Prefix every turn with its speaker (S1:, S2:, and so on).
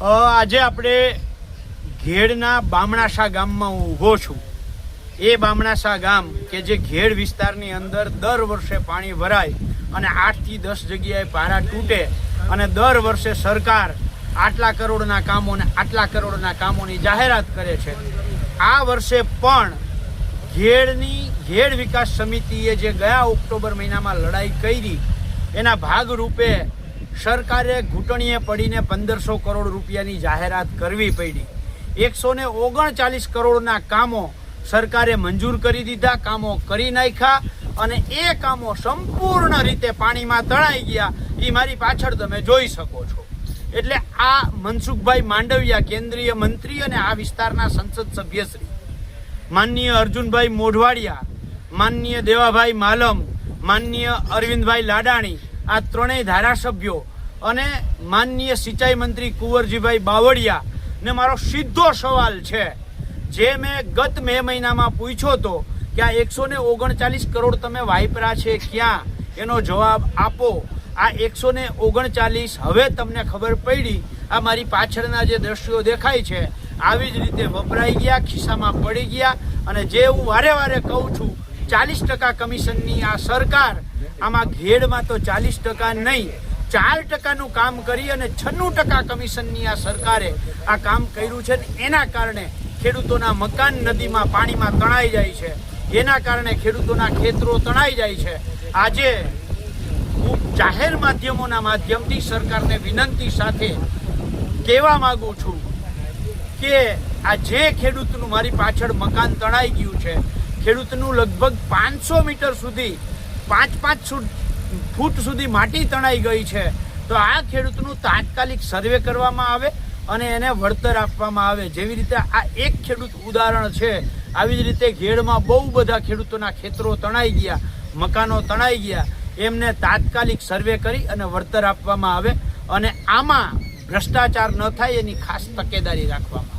S1: આજે આપણે ઘેડના બામણાસા ગામમાં હું ઊભો છું। એ બામણાસા ગામ કે જે ઘેડ વિસ્તારની અંદર દર વર્ષે પાણી ભરાય અને 8 થી 10 જગ્યાએ પારા તૂટે અને દર વર્ષે સરકાર આટલા કરોડના કામો અને આટલા કરોડના કામોની જાહેરાત કરે છે। આ વર્ષે પણ ઘેડ વિકાસ સમિતિએ જે ગયા ઓક્ટોબર મહિનામાં લડાઈ કરી એના ભાગરૂપે સરકારે ઘૂંટણીએ પડીને 1500 કરોડ રૂપિયાની જાહેરાત કરવી પડી। 139 કરોડના કામો સરકારે મંજૂર કરી દીધા, કામો કરી નાખ્યા અને એ કામો સંપૂર્ણ રીતે પાણીમાં તણાઈ ગયા। એ મારી પાછળ તમે જોઈ શકો છો। એટલે આ મનસુખભાઈ માંડવિયા કેન્દ્રીય મંત્રી અને આ વિસ્તારના સંસદ સભ્યશ્રી, માનનીય અર્જુનભાઈ મોઢવાડિયા, માનનીય દેવાભાઈ માલમ, માનનીય અરવિંદભાઈ લાડાણી, આ ત્રણેય ધારાસભ્યો અને માનનીય સિંચાઈ મંત્રી કુંવરજીભાઈ બાવળિયા ને મારો સીધો સવાલ છે, જે મેં ગત મે મહિનામાં પૂછ્યો હતો કે આ 139 કરોડ તમે વાપર્યા છે ક્યાં, એનો જવાબ આપો। આ 139 હવે તમને ખબર પડી, આ મારી પાછળના જે દ્રશ્યો દેખાય છે આવી જ રીતે વપરાઈ ગયા, ખિસ્સામાં પડી ગયા। અને જે હું વારે વારે કહું છું 40% કમિશનની આ સરકાર, આમાં ઘેડમાં તો 40% નહીં 4%નું કામ કરી અને 96% કમિશનની આ સરકારે આ કામ કર્યું છે। એના કારણે ખેડૂતોના મકાન નદીમાં પાણીમાં તણાઈ જાય છે, એના કારણે ખેડૂતોના ખેતરો તણાઈ જાય છે। આજે હું જાહેર માધ્યમોના માધ્યમથી સરકારને વિનંતી સાથે કહેવા માંગુ છું કે આ જે ખેડૂતનું મારી પાછળ મકાન તણાઈ ગયું છે, ખેડૂતનું લગભગ 500 મીટર સુધી 5 ફૂટ સુધી માટી તણાઈ ગઈ છે, તો આ ખેડૂતનું તાત્કાલિક સર્વે કરવામાં આવે અને એને વળતર આપવામાં આવે। જેવી રીતે આ એક ખેડૂત ઉદાહરણ છે, આવી જ રીતે ઘેડમાં બહુ બધા ખેડૂતોના ખેતરો તણાઈ ગયા, મકાનો તણાઈ ગયા, એમને તાત્કાલિક સર્વે કરી અને વળતર આપવામાં આવે અને આમાં ભ્રષ્ટાચાર ન થાય એની ખાસ તકેદારી રાખવામાં આવે।